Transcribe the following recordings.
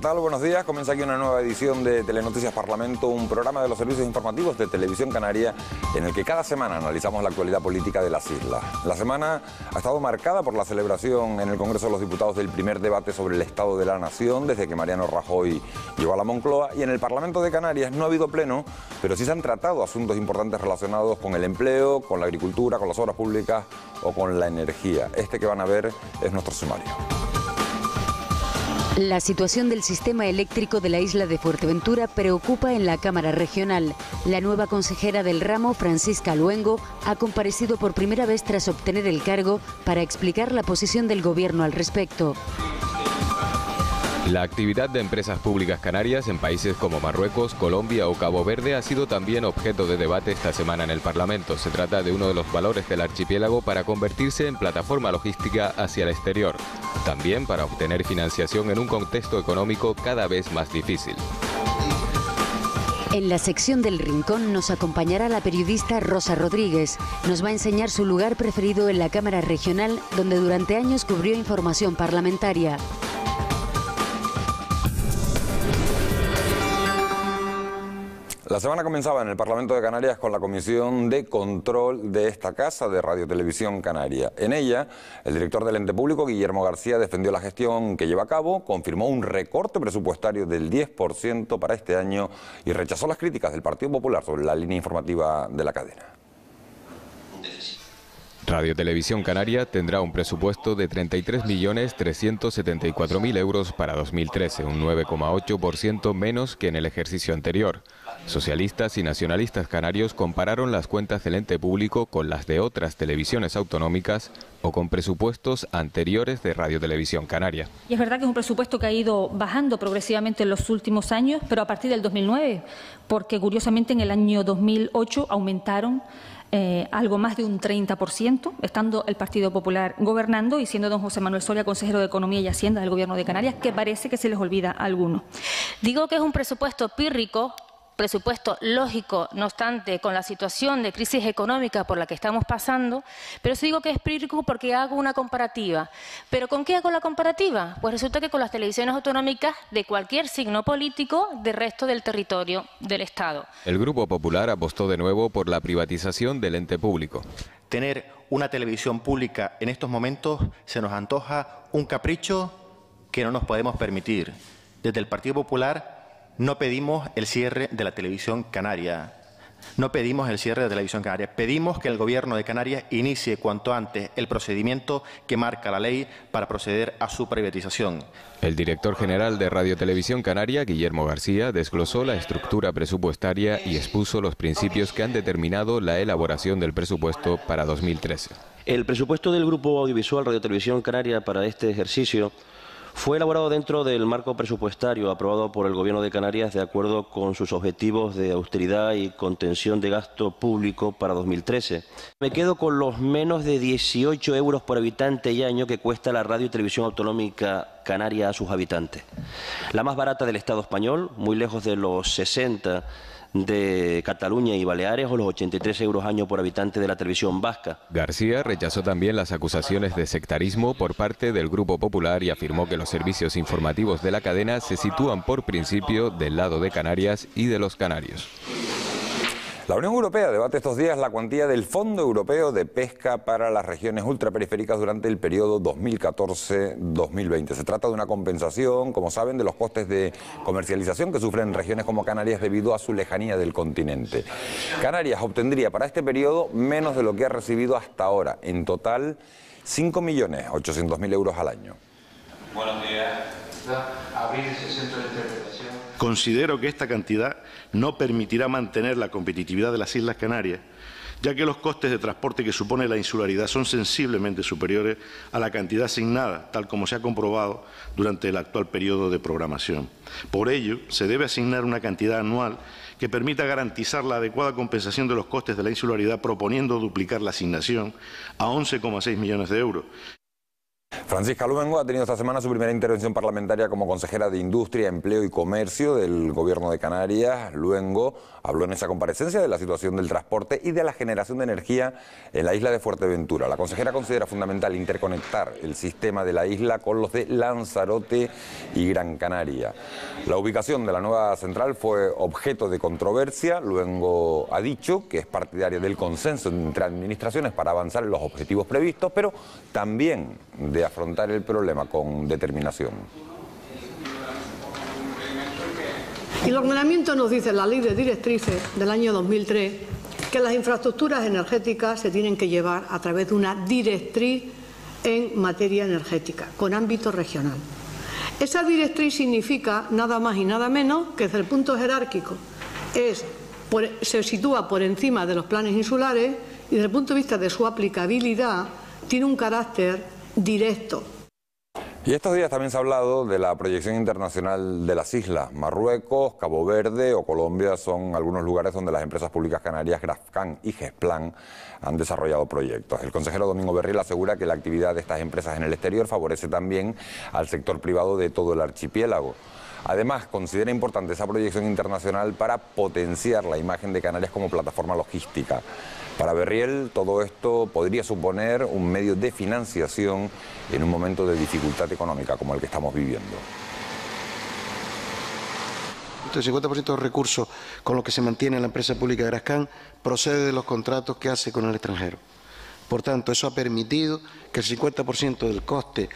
tal? Buenos días. Comienza aquí una nueva edición de Telenoticias Parlamento, un programa de los servicios informativos de Televisión Canaria en el que cada semana analizamos la actualidad política de las islas. La semana ha estado marcada por la celebración en el Congreso de los Diputados del primer debate sobre el Estado de la Nación desde que Mariano Rajoy llegó a la Moncloa, y en el Parlamento de Canarias no ha habido pleno, pero sí se han tratado asuntos importantes relacionados con el empleo, con la agricultura, con las obras públicas o con la energía. Este que van a ver es nuestro sumario. La situación del sistema eléctrico de la isla de Fuerteventura preocupa en la Cámara Regional. La nueva consejera del ramo, Francisca Luengo, ha comparecido por primera vez tras obtener el cargo para explicar la posición del Gobierno al respecto. La actividad de empresas públicas canarias en países como Marruecos, Colombia o Cabo Verde ha sido también objeto de debate esta semana en el Parlamento. Se trata de uno de los valores del archipiélago para convertirse en plataforma logística hacia el exterior. También para obtener financiación en un contexto económico cada vez más difícil. En la sección del Rincón nos acompañará la periodista Rosa Rodríguez. Nos va a enseñar su lugar preferido en la Cámara Regional, donde durante años cubrió información parlamentaria. La semana comenzaba en el Parlamento de Canarias con la Comisión de Control de esta casa de Radio Televisión Canaria. En ella, el director del ente público, Guillermo García, defendió la gestión que lleva a cabo, confirmó un recorte presupuestario del 10% para este año y rechazó las críticas del Partido Popular sobre la línea informativa de la cadena. Radio Televisión Canaria tendrá un presupuesto de 33.374.000 euros para 2013, un 9,8% menos que en el ejercicio anterior. Socialistas y nacionalistas canarios compararon las cuentas del ente público con las de otras televisiones autonómicas o con presupuestos anteriores de Radio Televisión Canaria. Y es verdad que es un presupuesto que ha ido bajando progresivamente en los últimos años, pero a partir del 2009, porque curiosamente en el año 2008 aumentaron algo más de un 30%, estando el Partido Popular gobernando y siendo don José Manuel Soria consejero de Economía y Hacienda del Gobierno de Canarias, que parece que se les olvida a algunos. Digo que es un presupuesto pírrico, presupuesto lógico, no obstante, con la situación de crisis económica por la que estamos pasando, pero sí digo que es pírrico porque hago una comparativa. ¿Pero con qué hago la comparativa? Pues resulta que con las televisiones autonómicas de cualquier signo político del resto del territorio del Estado. El Grupo Popular apostó de nuevo por la privatización del ente público. Tener una televisión pública en estos momentos se nos antoja un capricho que no nos podemos permitir. Desde el Partido Popular no pedimos el cierre de la televisión canaria. No pedimos el cierre de la televisión canaria. Pedimos que el Gobierno de Canarias inicie cuanto antes el procedimiento que marca la ley para proceder a su privatización. El director general de Radio Televisión Canaria, Guillermo García, desglosó la estructura presupuestaria y expuso los principios que han determinado la elaboración del presupuesto para 2013. El presupuesto del Grupo Audiovisual Radio Televisión Canaria para este ejercicio fue elaborado dentro del marco presupuestario aprobado por el Gobierno de Canarias de acuerdo con sus objetivos de austeridad y contención de gasto público para 2013. Me quedo con los menos de 18 euros por habitante y año que cuesta la radio y televisión autonómica canaria a sus habitantes. La más barata del Estado español, muy lejos de los 60 de Cataluña y Baleares o los 83 euros año por habitante de la televisión vasca. García rechazó también las acusaciones de sectarismo por parte del Grupo Popular y afirmó que los servicios informativos de la cadena se sitúan por principio del lado de Canarias y de los canarios. La Unión Europea debate estos días la cuantía del Fondo Europeo de Pesca para las regiones ultraperiféricas durante el periodo 2014-2020. Se trata de una compensación, como saben, de los costes de comercialización que sufren regiones como Canarias debido a su lejanía del continente. Canarias obtendría para este periodo menos de lo que ha recibido hasta ahora, en total 5.800.000 euros al año. Buenos días. Abrir ese centro de interpretación. Considero que esta cantidad no permitirá mantener la competitividad de las Islas Canarias, ya que los costes de transporte que supone la insularidad son sensiblemente superiores a la cantidad asignada, tal como se ha comprobado durante el actual periodo de programación. Por ello, se debe asignar una cantidad anual que permita garantizar la adecuada compensación de los costes de la insularidad, proponiendo duplicar la asignación a 11,6 millones de euros. Francisca Luengo ha tenido esta semana su primera intervención parlamentaria como consejera de Industria, Empleo y Comercio del Gobierno de Canarias. Luengo habló en esa comparecencia de la situación del transporte y de la generación de energía en la isla de Fuerteventura. La consejera considera fundamental interconectar el sistema de la isla con los de Lanzarote y Gran Canaria. La ubicación de la nueva central fue objeto de controversia. Luengo ha dicho que es partidaria del consenso entre administraciones para avanzar en los objetivos previstos, pero también de afrontar el problema con determinación. Y el ordenamiento nos dice, la ley de directrices del año 2003, que las infraestructuras energéticas se tienen que llevar a través de una directriz en materia energética, con ámbito regional. Esa directriz significa nada más y nada menos que desde el punto jerárquico se sitúa por encima de los planes insulares y desde el punto de vista de su aplicabilidad tiene un carácter directo. Y estos días también se ha hablado de la proyección internacional de las islas. Marruecos, Cabo Verde o Colombia son algunos lugares donde las empresas públicas canarias Grafcan y Gesplan han desarrollado proyectos. El consejero Domingo Berriel asegura que la actividad de estas empresas en el exterior favorece también al sector privado de todo el archipiélago. Además, considera importante esa proyección internacional para potenciar la imagen de Canarias como plataforma logística. Para Berriel, todo esto podría suponer un medio de financiación en un momento de dificultad económica como el que estamos viviendo. El 50% de los recursos con los que se mantiene la empresa pública Grafcan procede de los contratos que hace con el extranjero. Por tanto, eso ha permitido que el 50% del coste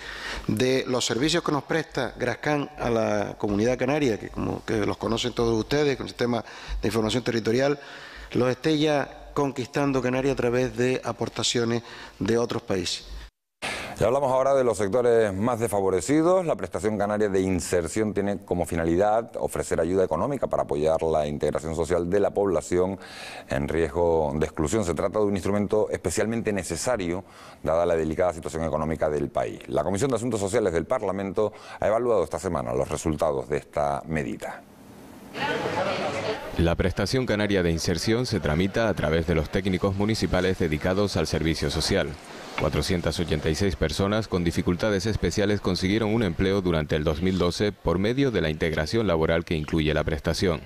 de los servicios que nos presta Grafcan a la comunidad canaria, que los conocen todos ustedes, con el sistema de información territorial, los esté ya conquistando Canarias a través de aportaciones de otros países. Ya hablamos ahora de los sectores más desfavorecidos. La prestación canaria de inserción tiene como finalidad ofrecer ayuda económica para apoyar la integración social de la población en riesgo de exclusión. Se trata de un instrumento especialmente necesario dada la delicada situación económica del país. La Comisión de Asuntos Sociales del Parlamento ha evaluado esta semana los resultados de esta medida. La prestación canaria de inserción se tramita a través de los técnicos municipales dedicados al servicio social. 486 personas con dificultades especiales consiguieron un empleo durante el 2012 por medio de la integración laboral que incluye la prestación.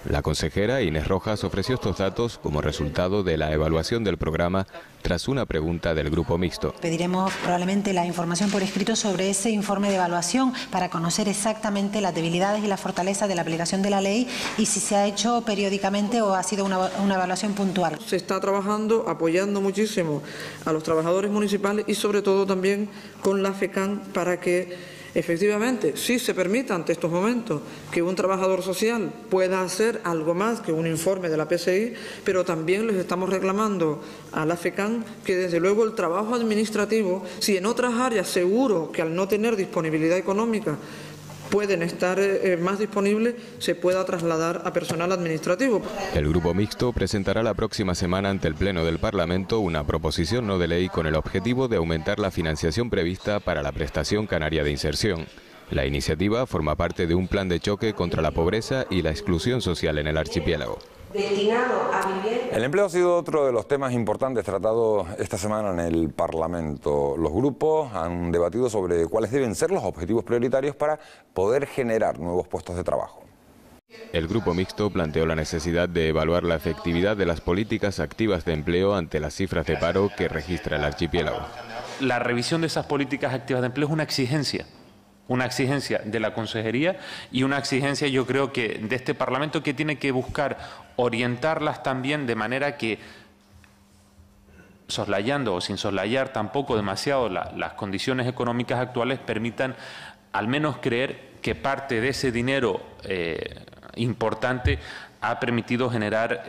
La consejera Inés Rojas ofreció estos datos como resultado de la evaluación del programa tras una pregunta del grupo mixto. Pediremos probablemente la información por escrito sobre ese informe de evaluación para conocer exactamente las debilidades y las fortalezas de la aplicación de la ley y si se ha hecho periódicamente o ha sido una evaluación puntual. Se está trabajando, apoyando muchísimo a los trabajadores municipales y sobre todo también con la FECAN para que efectivamente, sí se permita ante estos momentos que un trabajador social pueda hacer algo más que un informe de la PSI, pero también les estamos reclamando a la FECAN que desde luego el trabajo administrativo, si en otras áreas seguro que al no tener disponibilidad económica pueden estar más disponibles, se pueda trasladar a personal administrativo. El grupo mixto presentará la próxima semana ante el Pleno del Parlamento una proposición no de ley con el objetivo de aumentar la financiación prevista para la prestación canaria de inserción. La iniciativa forma parte de un plan de choque contra la pobreza y la exclusión social en el archipiélago. El empleo ha sido otro de los temas importantes tratados esta semana en el Parlamento. Los grupos han debatido sobre cuáles deben ser los objetivos prioritarios para poder generar nuevos puestos de trabajo. El grupo mixto planteó la necesidad de evaluar la efectividad de las políticas activas de empleo ante las cifras de paro que registra el archipiélago. La revisión de esas políticas activas de empleo es una exigencia de la consejería y una exigencia, yo creo, que de este Parlamento, que tiene que buscar orientarlas también de manera que, soslayando o sin soslayar tampoco demasiado las condiciones económicas actuales, permitan al menos creer que parte de ese dinero importante ha permitido generar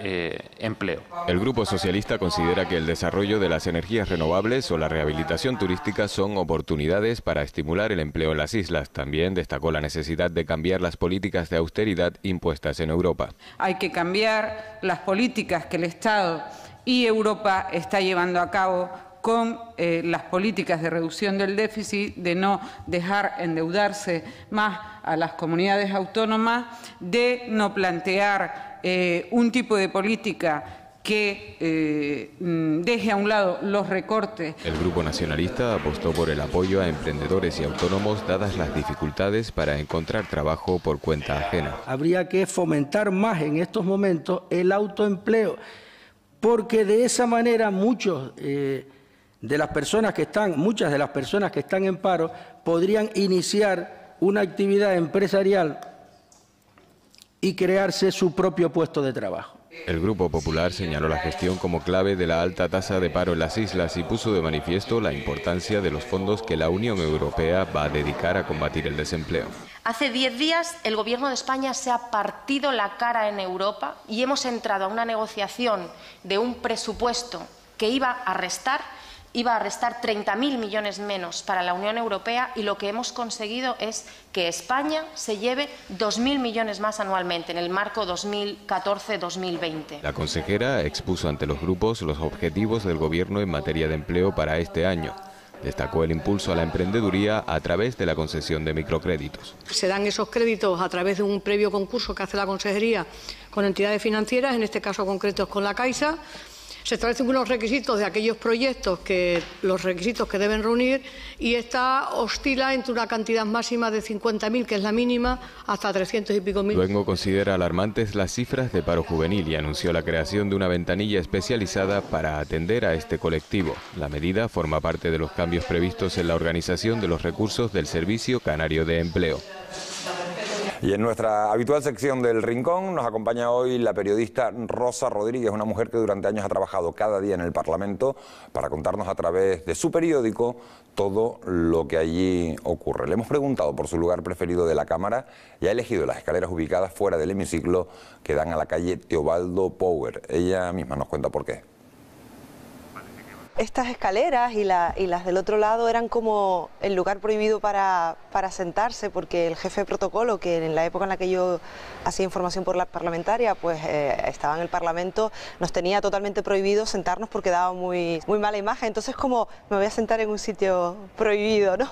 empleo. El Grupo Socialista considera que el desarrollo de las energías renovables o la rehabilitación turística son oportunidades para estimular el empleo en las islas. También destacó la necesidad de cambiar las políticas de austeridad impuestas en Europa. Hay que cambiar las políticas que el Estado y Europa está llevando a cabo con las políticas de reducción del déficit, de no dejar endeudarse más a las comunidades autónomas, de no plantear un tipo de política que deje a un lado los recortes. El Grupo Nacionalista apostó por el apoyo a emprendedores y autónomos dadas las dificultades para encontrar trabajo por cuenta ajena. Habría que fomentar más en estos momentos el autoempleo, porque de esa manera muchas de las personas que están en paro podrían iniciar una actividad empresarial y crearse su propio puesto de trabajo. El Grupo Popular señaló la gestión como clave de la alta tasa de paro en las islas y puso de manifiesto la importancia de los fondos que la Unión Europea va a dedicar a combatir el desempleo. Hace 10 días el Gobierno de España se ha partido la cara en Europa y hemos entrado a una negociación de un presupuesto que iba a restar 30.000 millones menos para la Unión Europea, y lo que hemos conseguido es que España se lleve 2.000 millones más anualmente en el marco 2014-2020. La consejera expuso ante los grupos los objetivos del Gobierno en materia de empleo para este año. Destacó el impulso a la emprendeduría a través de la concesión de microcréditos. Se dan esos créditos a través de un previo concurso que hace la Consejería con entidades financieras, en este caso concreto con la Caixa. Se establecen unos requisitos de aquellos proyectos, los requisitos que deben reunir, y esta oscila entre una cantidad máxima de 50.000, que es la mínima, hasta 300 y pico mil. Luengo considera alarmantes las cifras de paro juvenil y anunció la creación de una ventanilla especializada para atender a este colectivo. La medida forma parte de los cambios previstos en la organización de los recursos del Servicio Canario de Empleo. Y en nuestra habitual sección del Rincón nos acompaña hoy la periodista Rosa Rodríguez, una mujer que durante años ha trabajado cada día en el Parlamento para contarnos a través de su periódico todo lo que allí ocurre. Le hemos preguntado por su lugar preferido de la Cámara y ha elegido las escaleras ubicadas fuera del hemiciclo que dan a la calle Teobaldo Power. Ella misma nos cuenta por qué. Estas escaleras y las del otro lado eran como el lugar prohibido para sentarse, porque el jefe de protocolo, que en la época en la que yo hacía información por la parlamentaria, pues estaba en el Parlamento, nos tenía totalmente prohibido sentarnos porque daba muy mala imagen. Entonces, como me voy a sentar en un sitio prohibido, ¿no?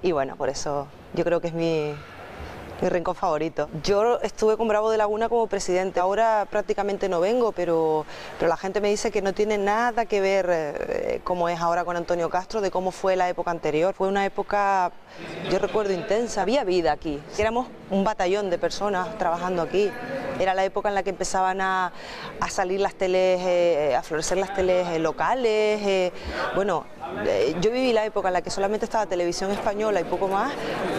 Y bueno, por eso yo creo que es mi rincón favorito. Yo estuve con Bravo de Laguna como presidente, ahora prácticamente no vengo, pero la gente me dice que no tiene nada que ver como es ahora con Antonio Castro, de cómo fue la época anterior. Fue una época, yo recuerdo, intensa, había vida aquí. Éramos un batallón de personas trabajando aquí. Era la época en la que empezaban a salir las teles, a florecer las teles locales. Bueno, yo viví la época en la que solamente estaba Televisión Española y poco más,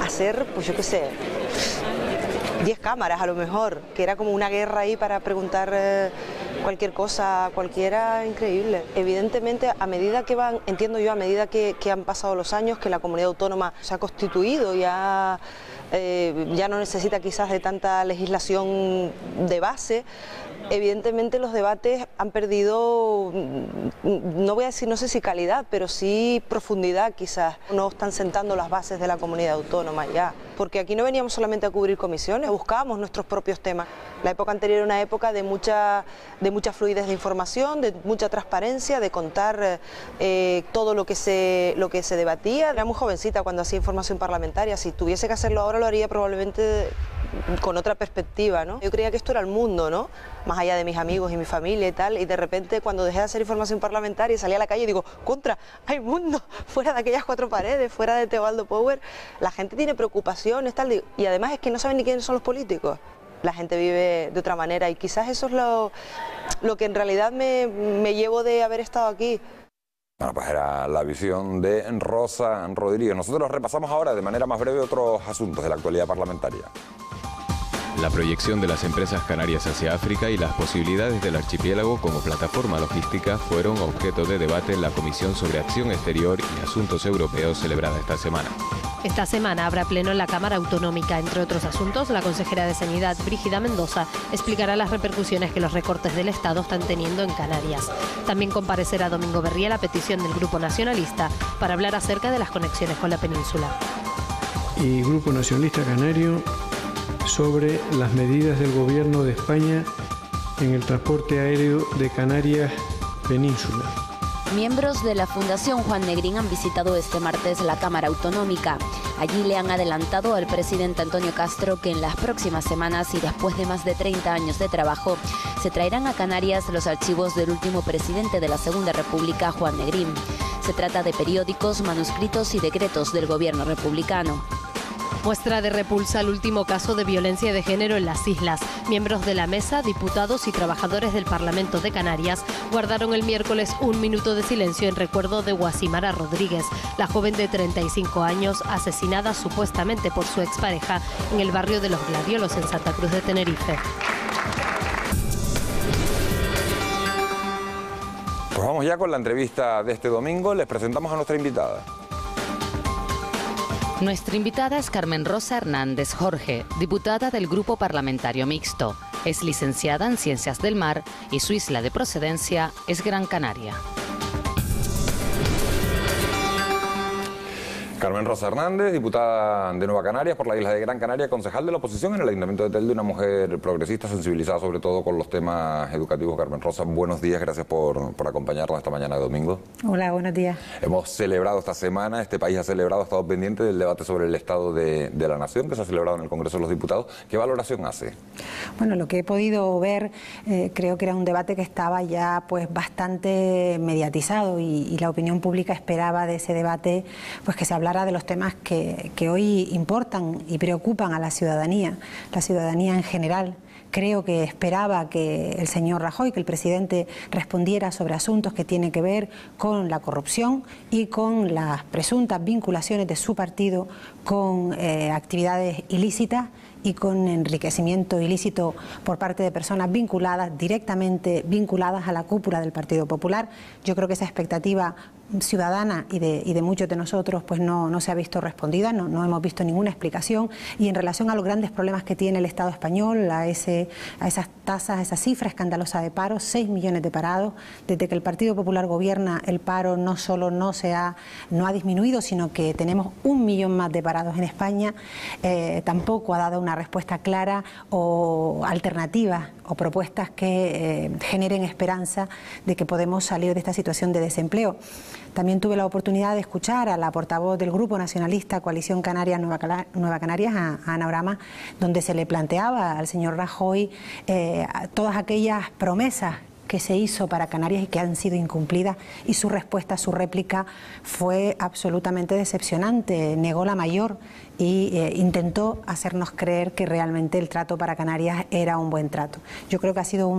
hacer, pues yo qué sé, 10 cámaras a lo mejor, que era como una guerra ahí para preguntar cualquier cosa, cualquiera, increíble. Evidentemente, a medida que van, entiendo yo, a medida que han pasado los años, que la comunidad autónoma se ha constituido, ya no necesita quizás de tanta legislación de base. Evidentemente los debates han perdido, no voy a decir, no sé si calidad, pero sí profundidad quizás. No están sentando las bases de la comunidad autónoma ya, porque aquí no veníamos solamente a cubrir comisiones, buscábamos nuestros propios temas. La época anterior era una época de mucha fluidez de información, de mucha transparencia, de contar todo lo que se debatía. Era muy jovencita cuando hacía información parlamentaria, si tuviese que hacerlo ahora lo haría probablemente con otra perspectiva, ¿no? Yo creía que esto era el mundo, ¿no? Más allá de mis amigos y mi familia y tal, y de repente cuando dejé de hacer información parlamentaria y salí a la calle y digo, contra, hay mundo, fuera de aquellas 4 paredes, fuera de Teobaldo Power, la gente tiene preocupaciones, tal, y además es que no saben ni quiénes son los políticos. La gente vive de otra manera y quizás eso es lo que en realidad me llevo de haber estado aquí. Bueno, pues era la visión de Rosa Rodríguez. Nosotros repasamos ahora de manera más breve otros asuntos de la actualidad parlamentaria. La proyección de las empresas canarias hacia África y las posibilidades del archipiélago como plataforma logística fueron objeto de debate en la Comisión sobre Acción Exterior y Asuntos Europeos celebrada esta semana. Esta semana habrá pleno en la Cámara Autonómica. Entre otros asuntos, la consejera de Sanidad, Brígida Mendoza, explicará las repercusiones que los recortes del Estado están teniendo en Canarias. También comparecerá Domingo Berriel a petición del Grupo Nacionalista para hablar acerca de las conexiones con la península. Y Grupo Nacionalista Canario sobre las medidas del Gobierno de España en el transporte aéreo de Canarias Península. Miembros de la Fundación Juan Negrín han visitado este martes la Cámara Autonómica. Allí le han adelantado al presidente Antonio Castro que en las próximas semanas y después de más de 30 años de trabajo, se traerán a Canarias los archivos del último presidente de la Segunda República, Juan Negrín. Se trata de periódicos, manuscritos y decretos del gobierno republicano. Muestra de repulsa el último caso de violencia de género en las islas. Miembros de la mesa, diputados y trabajadores del Parlamento de Canarias guardaron el miércoles un minuto de silencio en recuerdo de Guasimara Rodríguez, la joven de 35 años asesinada supuestamente por su expareja en el barrio de Los Gladiolos, en Santa Cruz de Tenerife. Pues vamos ya con la entrevista de este domingo. Les presentamos a nuestra invitada. Nuestra invitada es Carmen Rosa Hernández Jorge, diputada del Grupo Parlamentario Mixto. Es licenciada en Ciencias del Mar y su isla de procedencia es Gran Canaria. Carmen Rosa Hernández, diputada de Nueva Canarias por la isla de Gran Canaria, concejal de la oposición en el Ayuntamiento de Telde, una mujer progresista, sensibilizada sobre todo con los temas educativos. Carmen Rosa, buenos días, gracias por acompañarnos esta mañana de domingo. Hola, buenos días. Hemos celebrado esta semana, este país ha celebrado, ha estado pendiente del debate sobre el Estado de la Nación que se ha celebrado en el Congreso de los Diputados. ¿Qué valoración hace? Bueno, lo que he podido ver, creo que era un debate que estaba ya pues bastante mediatizado y la opinión pública esperaba de ese debate pues que se hablara de los temas que hoy importan y preocupan a la ciudadanía en general. Creo que esperaba que el señor Rajoy, que el presidente, respondiera sobre asuntos que tienen que ver con la corrupción y con las presuntas vinculaciones de su partido con actividades ilícitas y con enriquecimiento ilícito por parte de personas directamente vinculadas a la cúpula del Partido Popular. Yo creo que esa expectativa ciudadana y de muchos de nosotros pues no se ha visto respondida, no hemos visto ninguna explicación, y en relación a los grandes problemas que tiene el Estado español, a esas tasas, a esa cifra escandalosa de paro, 6 millones de parados. Desde que el Partido Popular gobierna, el paro no solo no ha disminuido, sino que tenemos 1 millón más de parados en España. Tampoco ha dado una respuesta clara o alternativas o propuestas que generen esperanza de que podemos salir de esta situación de desempleo. También tuve la oportunidad de escuchar a la portavoz del Grupo Nacionalista Coalición Canaria Nueva Canarias, a Ana Brama, donde se le planteaba al señor Rajoy todas aquellas promesas que se hizo para Canarias y que han sido incumplidas, y su respuesta, su réplica fue absolutamente decepcionante. Negó la mayor y intentó hacernos creer que realmente el trato para Canarias era un buen trato. Yo creo que ha sido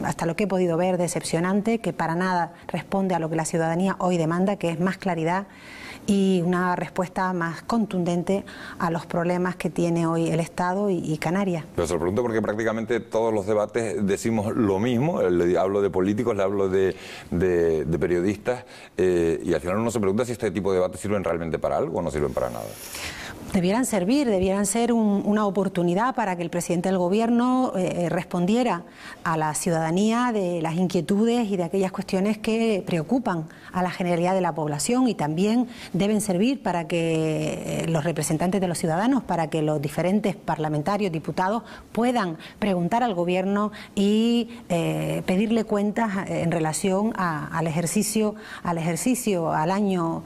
hasta lo que he podido ver, decepcionante, que para nada responde a lo que la ciudadanía hoy demanda, que es más claridad y una respuesta más contundente a los problemas que tiene hoy el Estado y Canarias. Pero se lo pregunto porque prácticamente todos los debates decimos lo mismo. Le hablo de políticos, le hablo de periodistas, y al final uno se pregunta si este tipo de debates sirven realmente para algo o no sirven para nada. Debieran ser una oportunidad para que el presidente del Gobierno respondiera a la ciudadanía de las inquietudes y de aquellas cuestiones que preocupan a la generalidad de la población, y también deben servir para que los representantes de los ciudadanos, para que los diferentes parlamentarios, diputados, puedan preguntar al Gobierno y pedirle cuentas en relación al ejercicio, al año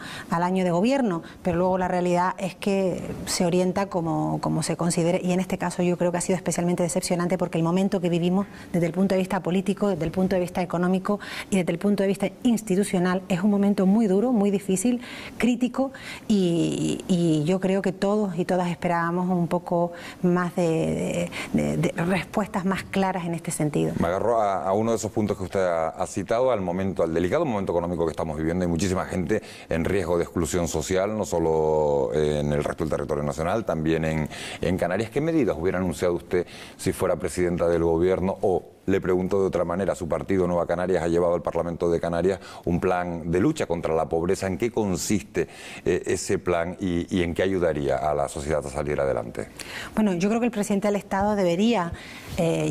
de gobierno. Pero luego la realidad es que se orienta como se considere, y en este caso yo creo que ha sido especialmente decepcionante porque el momento que vivimos desde el punto de vista político, desde el punto de vista económico y desde el punto de vista institucional es un momento muy duro, muy difícil, crítico, y yo creo que todos y todas esperábamos un poco más de respuestas más claras en este sentido. Me agarro a uno de esos puntos que usted ha citado, al delicado momento económico que estamos viviendo. Hay muchísima gente en riesgo de exclusión social, no solo en el resto del territorio nacional, también en Canarias. ¿Qué medidas hubiera anunciado usted si fuera presidenta del Gobierno? O, le pregunto de otra manera, su partido Nueva Canarias ha llevado al Parlamento de Canarias un plan de lucha contra la pobreza. ¿En qué consiste ese plan y en qué ayudaría a la sociedad a salir adelante? Bueno, yo creo que el presidente del Estado debería,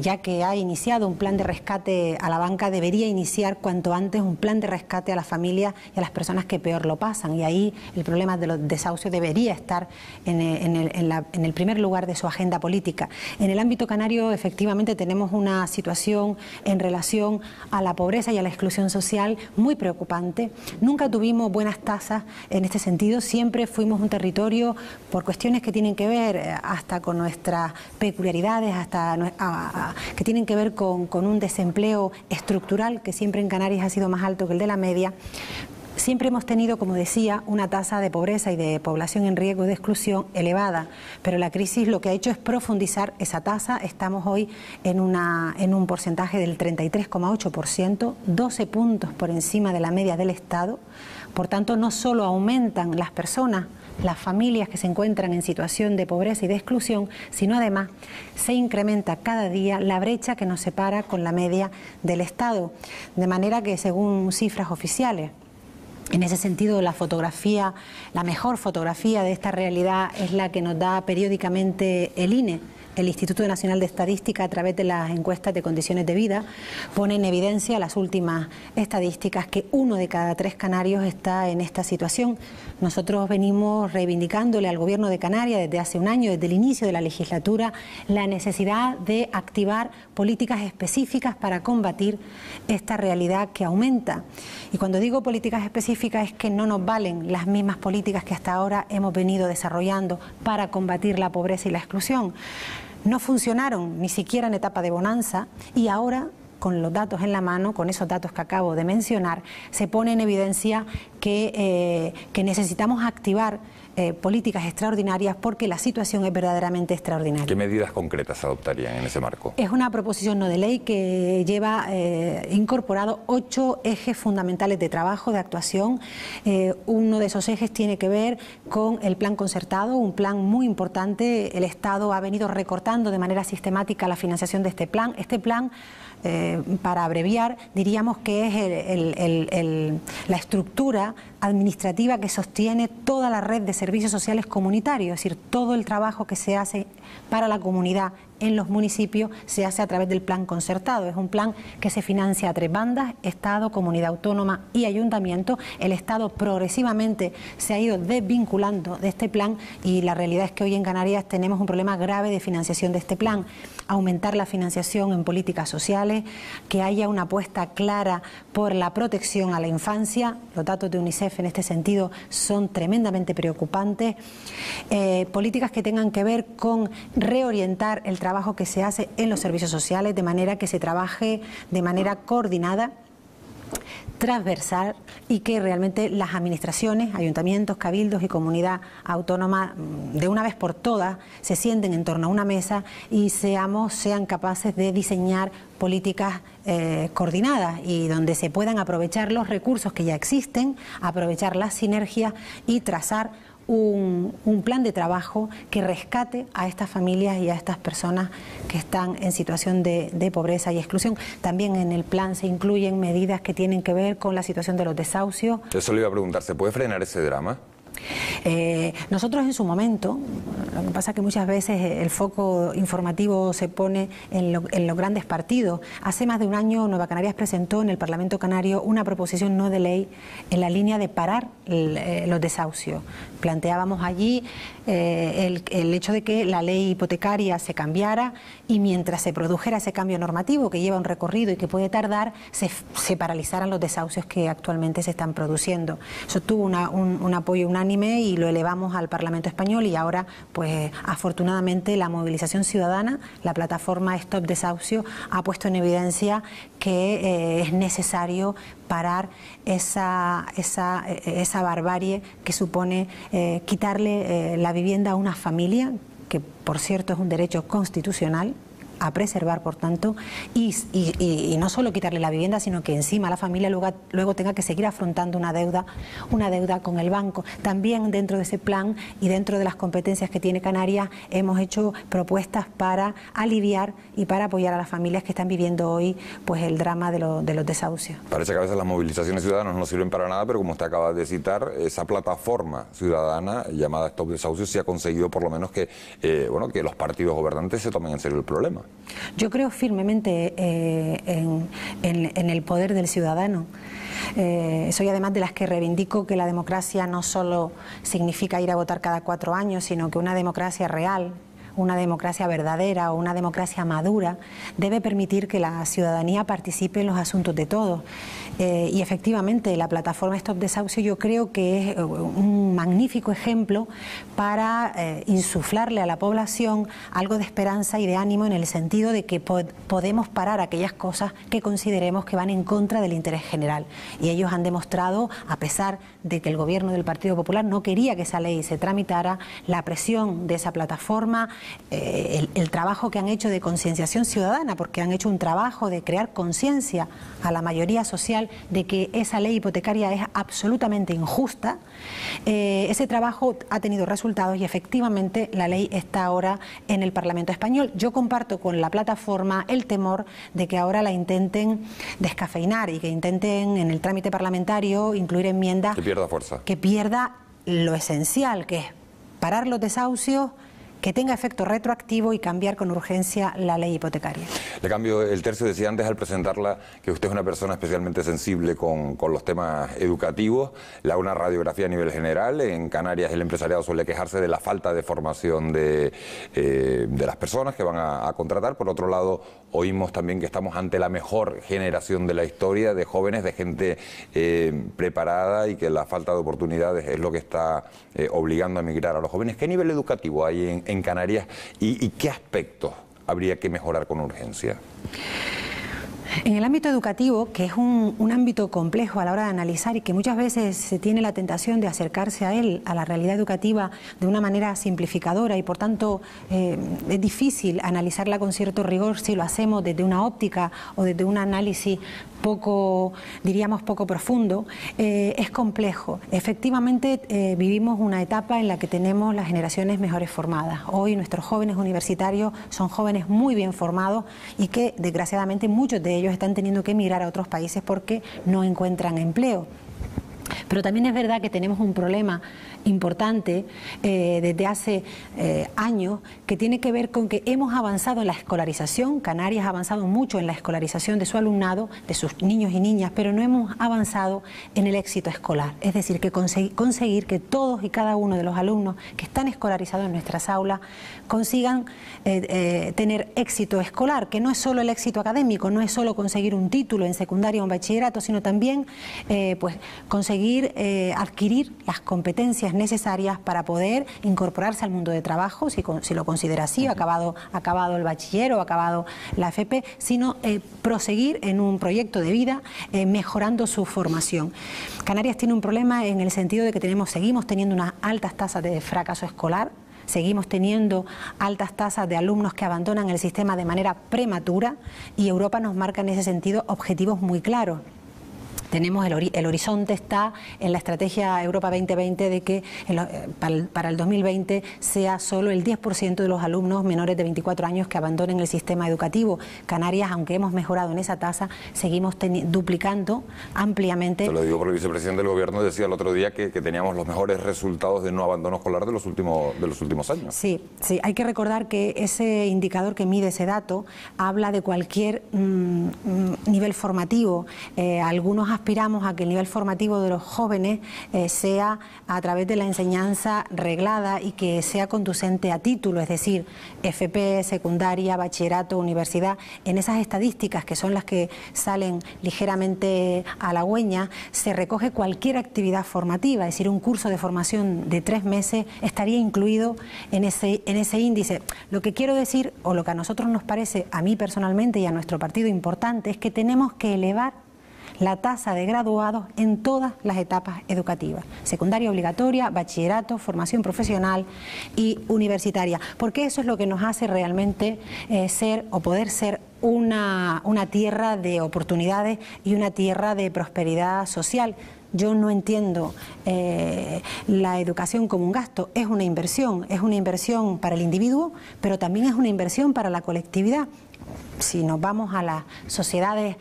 ya que ha iniciado un plan de rescate a la banca, debería iniciar cuanto antes un plan de rescate a las familias y a las personas que peor lo pasan, y ahí el problema de los desahucios debería estar en el primer lugar de su agenda política. En el ámbito canario, efectivamente, tenemos una situación situación en relación a la pobreza y a la exclusión social muy preocupante. Nunca tuvimos buenas tasas en este sentido, siempre fuimos un territorio, por cuestiones que tienen que ver hasta con nuestras peculiaridades, que tienen que ver con un desempleo estructural que siempre en Canarias ha sido más alto que el de la media. Siempre hemos tenido, como decía, una tasa de pobreza y de población en riesgo de exclusión elevada, pero la crisis lo que ha hecho es profundizar esa tasa. Estamos hoy en un porcentaje del 33,8%, 12 puntos por encima de la media del Estado. Por tanto, no solo aumentan las personas, las familias que se encuentran en situación de pobreza y de exclusión, sino además se incrementa cada día la brecha que nos separa con la media del Estado. De manera que, según cifras oficiales, en ese sentido, la mejor fotografía de esta realidad es la que nos da periódicamente el INE. El Instituto Nacional de Estadística, a través de las encuestas de condiciones de vida, pone en evidencia las últimas estadísticas que 1 de cada 3 canarios está en esta situación. Nosotros venimos reivindicándole al Gobierno de Canarias desde hace un año, desde el inicio de la legislatura, la necesidad de activar políticas específicas para combatir esta realidad que aumenta. Y cuando digo políticas específicas es que no nos valen las mismas políticas que hasta ahora hemos venido desarrollando para combatir la pobreza y la exclusión. No funcionaron ni siquiera en etapa de bonanza y ahora, con los datos en la mano, con esos datos que acabo de mencionar, se pone en evidencia que necesitamos activar políticas extraordinarias porque la situación es verdaderamente extraordinaria. ¿Qué medidas concretas se adoptarían en ese marco? Es una proposición no de ley que lleva incorporado 8 ejes fundamentales de trabajo, de actuación. Uno de esos ejes tiene que ver con el plan concertado, un plan muy importante. El Estado ha venido recortando de manera sistemática la financiación de este plan. Este plan, para abreviar, diríamos que es la estructura administrativa que sostiene toda la red de servicios sociales comunitarios, es decir, todo el trabajo que se hace para la comunidad en los municipios se hace a través del plan concertado. Es un plan que se financia a 3 bandas, Estado, comunidad autónoma y ayuntamiento. El Estado progresivamente se ha ido desvinculando de este plan y la realidad es que hoy en Canarias tenemos un problema grave de financiación de este plan. Aumentar la financiación en políticas sociales, que haya una apuesta clara por la protección a la infancia. Los datos de UNICEF en este sentido son tremendamente preocupantes. Políticas que tengan que ver con reorientar el trabajo que se hace en los servicios sociales de manera que se trabaje de manera coordinada, transversal y que realmente las administraciones, ayuntamientos, cabildos y comunidad autónoma de una vez por todas se sienten en torno a una mesa y sean capaces de diseñar políticas coordinadas y donde se puedan aprovechar los recursos que ya existen, aprovechar las sinergias y trazar un plan de trabajo que rescate a estas familias y a estas personas que están en situación de pobreza y exclusión. También en el plan se incluyen medidas que tienen que ver con la situación de los desahucios. Eso le iba a preguntar, ¿se puede frenar ese drama? Nosotros en su momento, lo que pasa es que muchas veces el foco informativo se pone en los grandes partidos. Hace más de un año Nueva Canarias presentó en el Parlamento Canario una proposición no de ley en la línea de parar los desahucios. Planteábamos allí el hecho de que la ley hipotecaria se cambiara y mientras se produjera ese cambio normativo que lleva un recorrido y que puede tardar, se paralizaran los desahucios que actualmente se están produciendo. Eso tuvo un apoyo unánime y lo elevamos al Parlamento Español y ahora, pues afortunadamente, la movilización ciudadana, la plataforma Stop Desahucio, ha puesto en evidencia que es necesario parar esa barbarie que supone quitarle la vivienda a una familia, que por cierto es un derecho constitucional a preservar, por tanto, y no solo quitarle la vivienda, sino que encima la familia luego tenga que seguir afrontando una deuda con el banco. También dentro de ese plan y dentro de las competencias que tiene Canarias hemos hecho propuestas para aliviar y para apoyar a las familias que están viviendo hoy pues el drama de los desahucios. Parece que a veces las movilizaciones ciudadanas no sirven para nada, pero como usted acaba de citar, esa plataforma ciudadana llamada Stop Desahucios sí ha conseguido por lo menos que los partidos gobernantes se tomen en serio el problema. Yo creo firmemente en el poder del ciudadano. Soy además de las que reivindico que la democracia no solo significa ir a votar cada 4 años, sino que una democracia real, una democracia verdadera o una democracia madura, debe permitir que la ciudadanía participe en los asuntos de todos. Y efectivamente la plataforma Stop Desahucio yo creo que es un magnífico ejemplo para insuflarle a la población algo de esperanza y de ánimo, en el sentido de que podemos parar aquellas cosas que consideremos que van en contra del interés general. Y ellos han demostrado, a pesar de que el gobierno del Partido Popular no quería que esa ley se tramitara, la presión de esa plataforma, el trabajo que han hecho de concienciación ciudadana, porque han hecho un trabajo de crear conciencia a la mayoría social de que esa ley hipotecaria es absolutamente injusta. Ese trabajo ha tenido resultados y efectivamente la ley está ahora en el Parlamento español. Yo comparto con la plataforma el temor de que ahora la intenten descafeinar y que intenten en el trámite parlamentario incluir enmiendas que pierda fuerza, que pierda lo esencial, que es parar los desahucios, que tenga efecto retroactivo y cambiar con urgencia la ley hipotecaria. Le cambio el tercio. Decía antes al presentarla que usted es una persona especialmente sensible con los temas educativos. Le hago una radiografía a nivel general. En Canarias el empresariado suele quejarse de la falta de formación de las personas que van a contratar. Por otro lado, oímos también que estamos ante la mejor generación de la historia, de jóvenes, de gente preparada, y que la falta de oportunidades es lo que está obligando a emigrar a los jóvenes. ¿Qué nivel educativo hay en Canarias y qué aspectos habría que mejorar con urgencia? En el ámbito educativo, que es un ámbito complejo a la hora de analizar y que muchas veces se tiene la tentación de acercarse a él, a la realidad educativa, de una manera simplificadora, y por tanto es difícil analizarla con cierto rigor si lo hacemos desde una óptica o desde un análisis diríamos poco profundo, es complejo. Efectivamente vivimos una etapa en la que tenemos las generaciones mejores formadas. Hoy nuestros jóvenes universitarios son jóvenes muy bien formados y que desgraciadamente muchos de ellos están teniendo que emigrar a otros países porque no encuentran empleo. Pero también es verdad que tenemos un problema importante desde hace años, que tiene que ver con que hemos avanzado en la escolarización. Canarias ha avanzado mucho en la escolarización de su alumnado, de sus niños y niñas, pero no hemos avanzado en el éxito escolar. Es decir, que conseguir que todos y cada uno de los alumnos que están escolarizados en nuestras aulas consigan tener éxito escolar, que no es solo el éxito académico, no es solo conseguir un título en secundaria o en bachillerato, sino también pues conseguir adquirir las competencias necesarias para poder incorporarse al mundo de trabajo, si lo considera así, acabado el bachiller o acabado la FP, sino proseguir en un proyecto de vida mejorando su formación. Canarias tiene un problema en el sentido de que seguimos teniendo unas altas tasas de fracaso escolar. Seguimos teniendo altas tasas de alumnos que abandonan el sistema de manera prematura, y Europa nos marca en ese sentido objetivos muy claros. Tenemos el horizonte está en la estrategia Europa 2020 de que para el 2020 sea solo el 10% de los alumnos menores de 24 años que abandonen el sistema educativo. Canarias, aunque hemos mejorado en esa tasa, seguimos duplicando ampliamente. Te lo digo porque el vicepresidente del gobierno decía el otro día que teníamos los mejores resultados de no abandono escolar de los últimos años. Sí, hay que recordar que ese indicador que mide ese dato habla de cualquier nivel formativo. Algunos aspiramos a que el nivel formativo de los jóvenes sea a través de la enseñanza reglada y que sea conducente a título, es decir, FP, secundaria, bachillerato, universidad. En esas estadísticas, que son las que salen ligeramente halagüeñas, se recoge cualquier actividad formativa, es decir, un curso de formación de 3 meses estaría incluido en ese índice. Lo que quiero decir, o lo que a nosotros nos parece, a mí personalmente y a nuestro partido importante, es que tenemos que elevar la tasa de graduados en todas las etapas educativas, secundaria obligatoria, bachillerato, formación profesional y universitaria, porque eso es lo que nos hace realmente ser o poder ser una tierra de oportunidades y una tierra de prosperidad social. Yo no entiendo la educación como un gasto, es una inversión para el individuo, pero también es una inversión para la colectividad. Si nos vamos a las sociedades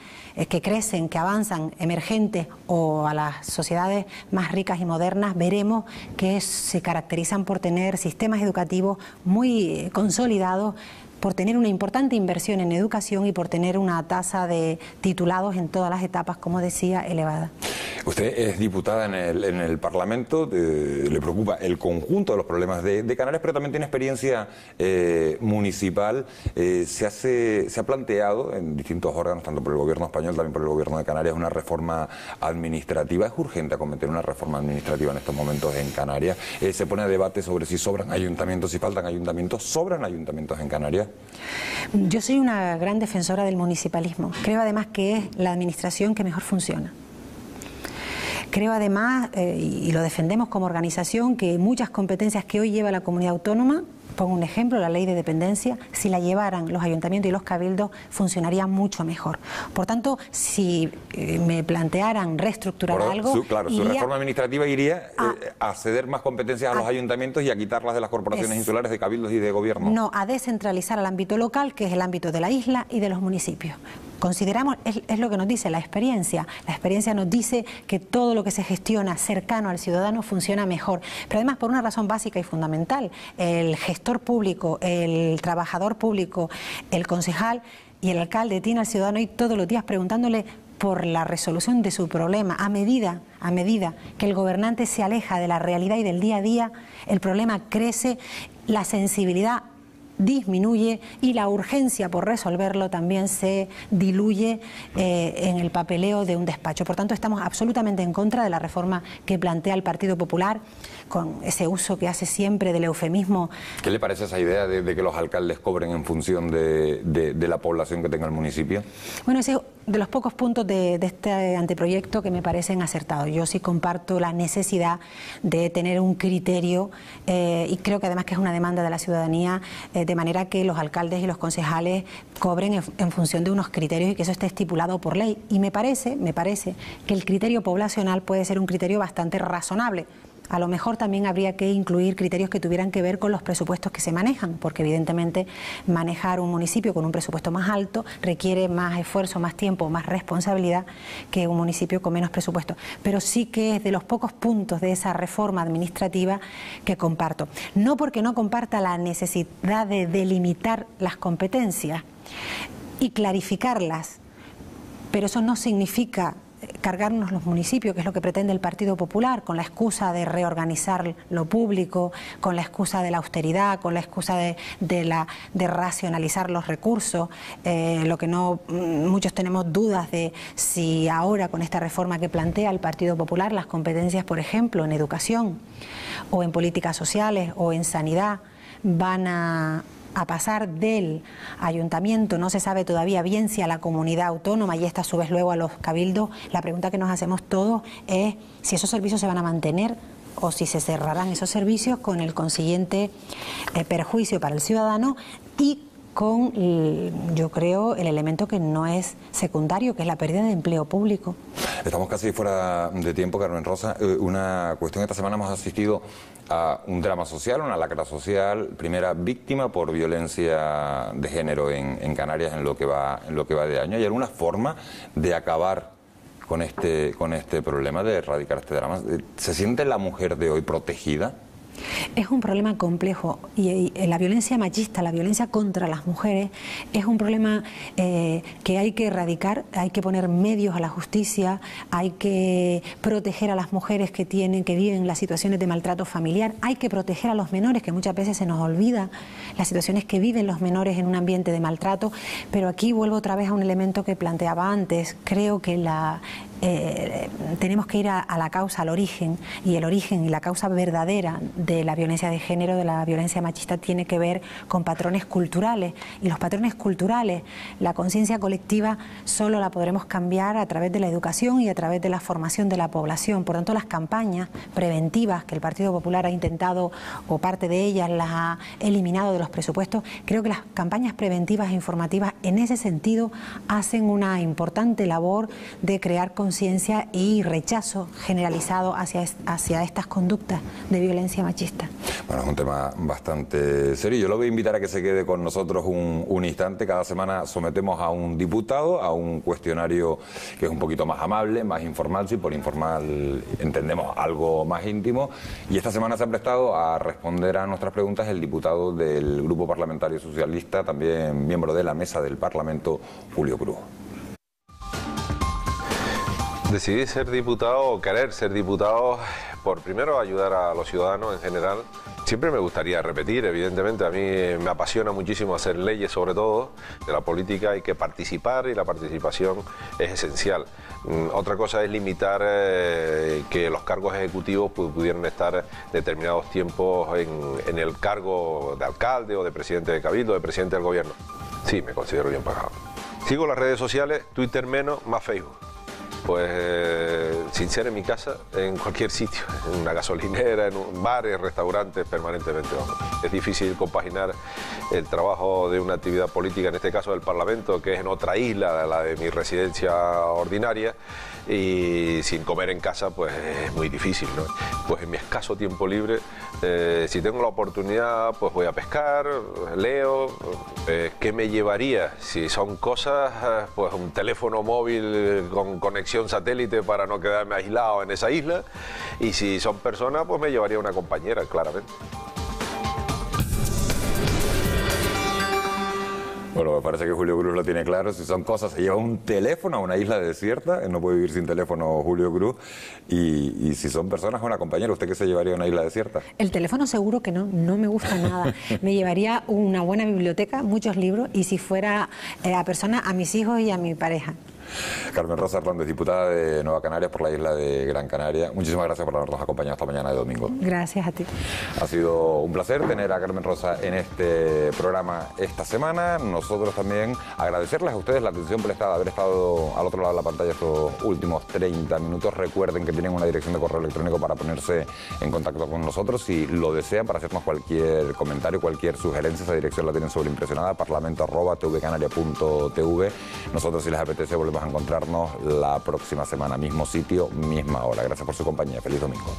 que crecen, que avanzan, emergentes, o a las sociedades más ricas y modernas, veremos que se caracterizan por tener sistemas educativos muy consolidados, por tener una importante inversión en educación y por tener una tasa de titulados en todas las etapas, como decía, elevada. Usted es diputada en el Parlamento, le preocupa el conjunto de los problemas de Canarias, pero también tiene experiencia municipal. Se ha planteado en distintos órganos, tanto por el Gobierno español, también por el Gobierno de Canarias, una reforma administrativa. ¿Es urgente acometer una reforma administrativa en estos momentos en Canarias? Se pone a debate sobre si sobran ayuntamientos, si faltan ayuntamientos. ¿Sobran ayuntamientos en Canarias? Yo soy una gran defensora del municipalismo. Creo además que es la administración que mejor funciona. Creo además, y lo defendemos como organización, que muchas competencias que hoy lleva la comunidad autónoma, pongo un ejemplo, la ley de dependencia, si la llevaran los ayuntamientos y los cabildos, funcionaría mucho mejor. Por tanto, si me plantearan reestructurar algo... Claro, su reforma administrativa iría a ceder más competencias a los ayuntamientos y a quitarlas de las corporaciones insulares, de cabildos y de gobierno. No, a descentralizar al ámbito local, que es el ámbito de la isla y de los municipios. Consideramos, es lo que nos dice la experiencia nos dice que todo lo que se gestiona cercano al ciudadano funciona mejor, pero además por una razón básica y fundamental: el gestor público, el trabajador público, el concejal y el alcalde tiene al ciudadano ahí todos los días preguntándole por la resolución de su problema. A medida que el gobernante se aleja de la realidad y del día a día, el problema crece, la sensibilidad disminuye y la urgencia por resolverlo también se diluye en el papeleo de un despacho. Por tanto, estamos absolutamente en contra de la reforma que plantea el Partido Popular, con ese uso que hace siempre del eufemismo. ¿Qué le parece esa idea de que los alcaldes cobren en función de la población que tenga el municipio? Bueno, ese es de los pocos puntos de este anteproyecto que me parecen acertados. Yo sí comparto la necesidad de tener un criterio y creo que además que es una demanda de la ciudadanía, de manera que los alcaldes y los concejales cobren en función de unos criterios y que eso esté estipulado por ley. Y me parece que el criterio poblacional puede ser un criterio bastante razonable. A lo mejor también habría que incluir criterios que tuvieran que ver con los presupuestos que se manejan, porque evidentemente manejar un municipio con un presupuesto más alto requiere más esfuerzo, más tiempo, más responsabilidad que un municipio con menos presupuesto. Pero sí que es de los pocos puntos de esa reforma administrativa que comparto. No porque no comparta la necesidad de delimitar las competencias y clarificarlas, pero eso no significa cargarnos los municipios, que es lo que pretende el Partido Popular, con la excusa de reorganizar lo público, con la excusa de la austeridad, con la excusa de racionalizar los recursos. Lo que no, muchos tenemos dudas de si ahora con esta reforma que plantea el Partido Popular, las competencias, por ejemplo, en educación o en políticas sociales o en sanidad van a pasar del ayuntamiento, no se sabe todavía bien si a la comunidad autónoma y esta a su vez luego a los cabildos. La pregunta que nos hacemos todos es si esos servicios se van a mantener o si se cerrarán esos servicios, con el consiguiente perjuicio para el ciudadano y con, yo creo, el elemento que no es secundario, que es la pérdida de empleo público. Estamos casi fuera de tiempo, Carmen Rosa. Una cuestión: esta semana hemos asistido a un drama social, una lacra social, primera víctima por violencia de género en Canarias en lo que va de año. ¿Hay alguna forma de acabar con este problema, de erradicar este drama? ¿Se siente la mujer de hoy protegida? Es un problema complejo y la violencia machista, la violencia contra las mujeres, es un problema que hay que erradicar. Hay que poner medios a la justicia, hay que proteger a las mujeres que viven las situaciones de maltrato familiar, hay que proteger a los menores, que muchas veces se nos olvida las situaciones que viven los menores en un ambiente de maltrato. Pero aquí vuelvo otra vez a un elemento que planteaba antes. Creo que tenemos que ir a la causa, al origen, y el origen y la causa verdadera de la violencia de género, de la violencia machista, tiene que ver con patrones culturales, y los patrones culturales, la conciencia colectiva, solo la podremos cambiar a través de la educación y a través de la formación de la población. Por tanto, las campañas preventivas que el Partido Popular ha intentado, o parte de ellas las ha eliminado de los presupuestos, creo que las campañas preventivas e informativas en ese sentido hacen una importante labor de crear conciencia conciencia y rechazo generalizado hacia estas conductas de violencia machista. Bueno, es un tema bastante serio. Yo lo voy a invitar a que se quede con nosotros un instante. Cada semana sometemos a un diputado a un cuestionario que es un poquito más amable, más informal, si por informal entendemos algo más íntimo. Y esta semana se ha prestado a responder a nuestras preguntas el diputado del Grupo Parlamentario Socialista, también miembro de la mesa del Parlamento, Julio Cruz. Decidí ser diputado o querer ser diputado por primero ayudar a los ciudadanos en general. Siempre me gustaría repetir, evidentemente, a mí me apasiona muchísimo hacer leyes, sobre todo. De la política hay que participar y la participación es esencial. Otra cosa es limitar que los cargos ejecutivos pudieran estar determinados tiempos en el cargo de alcalde o de presidente de cabildo, de presidente del gobierno. Sí, me considero bien pagado. Sigo las redes sociales, Twitter menos, más Facebook. Pues sin ser en mi casa, en cualquier sitio, en una gasolinera, en un bar, en restaurantes, permanentemente. Es difícil compaginar el trabajo de una actividad política, en este caso del Parlamento, que es en otra isla, la de mi residencia ordinaria, y sin comer en casa, pues es muy difícil, ¿no? Pues en mi escaso tiempo libre, si tengo la oportunidad, pues voy a pescar, leo. ¿Qué me llevaría? Si son cosas, pues un teléfono móvil con conexión satélite para no quedarme aislado en esa isla, y si son personas, pues me llevaría una compañera, claramente. Bueno, me parece que Julio Cruz lo tiene claro. Si son cosas, se lleva un teléfono a una isla desierta, no puede vivir sin teléfono Julio Cruz. Y si son personas, una compañera, ¿usted qué se llevaría a una isla desierta? El teléfono seguro que no me gusta nada. Me llevaría una buena biblioteca, muchos libros, y si fuera a persona, a mis hijos y a mi pareja. Carmen Rosa Hernández, diputada de Nueva Canarias por la isla de Gran Canaria. Muchísimas gracias por habernos acompañado esta mañana de domingo. Gracias a ti. Ha sido un placer tener a Carmen Rosa en este programa esta semana. Nosotros también agradecerles a ustedes la atención prestada, haber estado al otro lado de la pantalla estos últimos 30 minutos. Recuerden que tienen una dirección de correo electrónico para ponerse en contacto con nosotros si lo desean, para hacernos cualquier comentario, cualquier sugerencia. Esa dirección la tienen sobreimpresionada, parlamento@tvcanaria.tv. Nosotros, si les apetece, volvemos a encontrarnos la próxima semana, mismo sitio, misma hora. Gracias por su compañía. Feliz domingo.